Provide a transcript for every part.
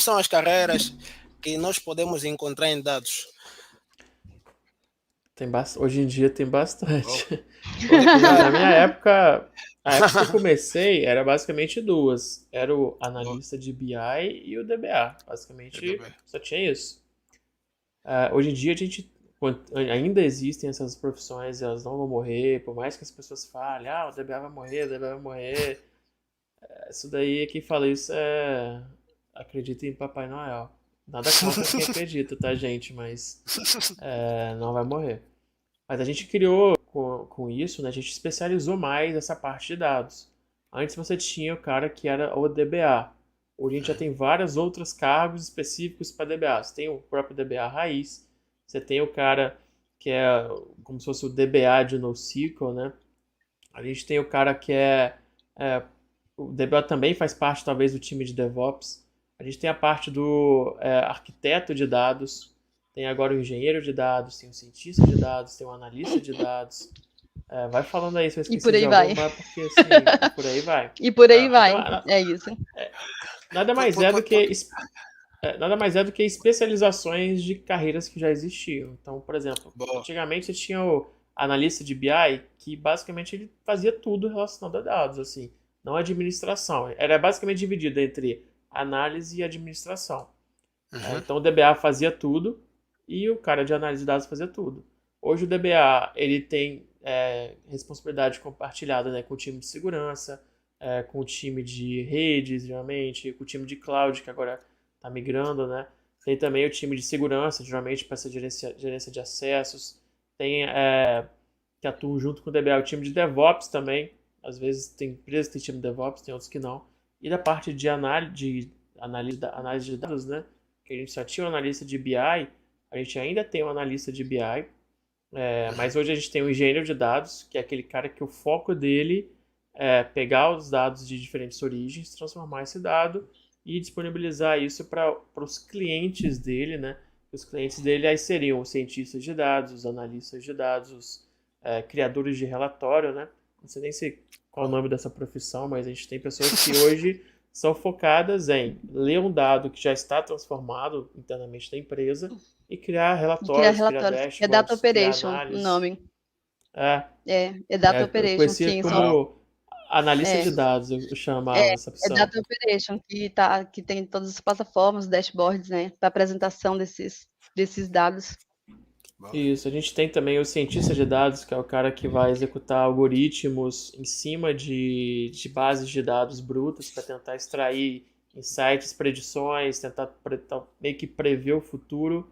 são as carreiras que nós podemos encontrar em dados? Hoje em dia tem Oh, bastante. Na minha época, a época que eu comecei, era basicamente duas. Era o oh, analista de BI e o DBA. tudo Basicamente, bem. só tinha isso. Hoje em dia, ainda existem essas profissões, elas não vão morrer, por mais que as pessoas falem, o DBA vai morrer, o DBA vai morrer. Isso daí, quem fala isso acredita em Papai Noel. Nada contra quem acredita, tá, gente? Mas não vai morrer. Mas a gente criou com isso, né? A gente especializou mais essa parte de dados. Antes você tinha o cara que era o DBA. Hoje a gente já tem vários outros cargos específicos para DBA. Você tem o próprio DBA raiz, você tem o cara que é como se fosse o DBA de NoSQL, né? A gente tem o cara que é o DBA também faz parte talvez do time de DevOps. A gente tem a parte do arquiteto de dados, tem agora o engenheiro de dados, tem o cientista de dados, tem o analista de dados. Vai falando aí se eu E por esqueci de aí algum, vai. mas porque assim, e por aí vai. E por aí Ah, Então, vai. É isso. nada por- mais por- é do por- que por- nada mais é do que especializações de carreiras que já existiam. Então, por exemplo, Boa. antigamente você tinha o analista de BI, que basicamente ele fazia tudo relacionado a dados, assim, não administração. Era basicamente dividido entre análise e administração. Uhum. Então o DBA fazia tudo e o cara de análise de dados fazia tudo. Hoje o DBA ele tem responsabilidade compartilhada, né, com o time de segurança, com o time de redes, geralmente, com o time de cloud, que agora está migrando, né? Tem também o time de segurança, geralmente para essa gerência de acessos. Tem que atua junto com o DBA o time de DevOps também. Às vezes tem empresas que tem time de DevOps, tem outros que não. E da parte de análise de dados, né? Que a gente só tinha um analista de BI, a gente ainda tem um analista de BI, mas hoje a gente tem um engenheiro de dados, que é aquele cara que o foco dele é pegar os dados de diferentes origens, transformar esse dado e disponibilizar isso para os clientes dele, né? Os clientes dele aí seriam os cientistas de dados, os analistas de dados, os criadores de relatório, né? Não sei nem qual é o nome dessa profissão, mas a gente tem pessoas que hoje são focadas em ler um dado que já está transformado internamente da empresa e criar De criar relatórios, criar relatórios. É Data dashboards, criar Operation o análises. nome. É, É Data Operation, conhecia sim. Uau. como analista É, de dados, eu chamava essa é opção. Data Operation, que tem todas as plataformas, dashboards, né? Para apresentação desses dados. Boa. Isso, a gente tem também o cientista de dados, que é o cara que vai executar algoritmos em cima de bases de dados brutas para tentar extrair insights, predições, tentar meio que prever o futuro.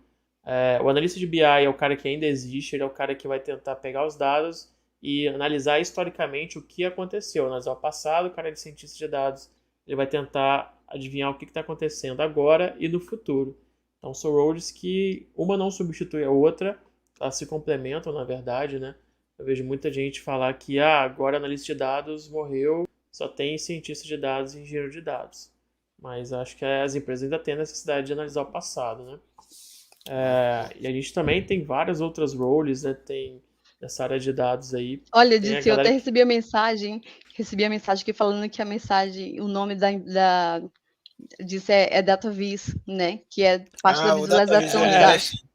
O analista de BI é o cara que ainda existe, ele é o cara que vai tentar pegar os dados e analisar historicamente o que aconteceu, analisar o passado. O cara de cientista de dados, ele vai tentar adivinhar o que está acontecendo agora e no futuro. Então são roles que uma não substitui a outra, elas se complementam, na verdade, né? Eu vejo muita gente falar que agora analista de dados morreu, só tem cientista de dados e engenheiro de dados. Mas acho que as empresas ainda têm necessidade de analisar o passado, né? E a gente também tem várias outras roles, né? Tem nessa área de dados aí. Olha, Tem a disse, eu galera até que. recebi a mensagem aqui falando que a mensagem, o nome disso é DataVis, né? Que é parte da Ah, o Data visualização de É, dados. Visualization.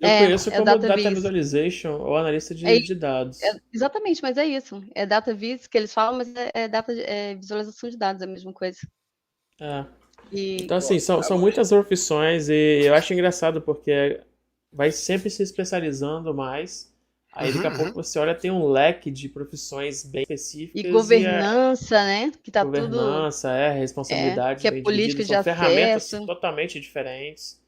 eu conheço É o como Data DataVis. Visualization ou analista É, de dados. exatamente, mas é isso. É DataVis que eles falam, mas visualização de dados, é a mesma coisa. É. E Então, assim, são muitas profissões e eu acho engraçado porque vai sempre se especializando mais. Aí Uhum, daqui a pouco uhum. você olha, tem um leque de profissões bem e específicas e a governança, né? Que tá tudo, governança, responsabilidades que é bem divididas, política de são ferramentas acesso. totalmente diferentes.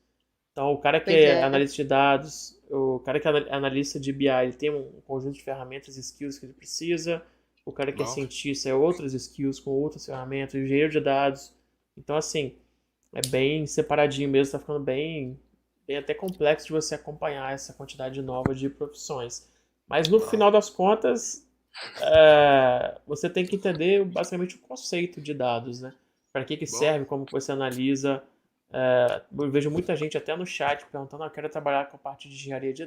Então, o cara que Pois é é, analista de dados, o cara que é analista de BI, ele tem um conjunto de ferramentas e skills que ele precisa. O cara que é Bom. cientista é outras skills com outras ferramentas, o engenheiro de dados. Então, assim, é bem separadinho mesmo, tá ficando bem até complexo de você acompanhar essa quantidade nova de profissões. Mas no Bom. final das contas, você tem que entender basicamente o conceito de dados, né? Para que Bom. serve, como que você analisa. Eu vejo muita gente até no chat perguntando, eu quero trabalhar com a parte de engenharia de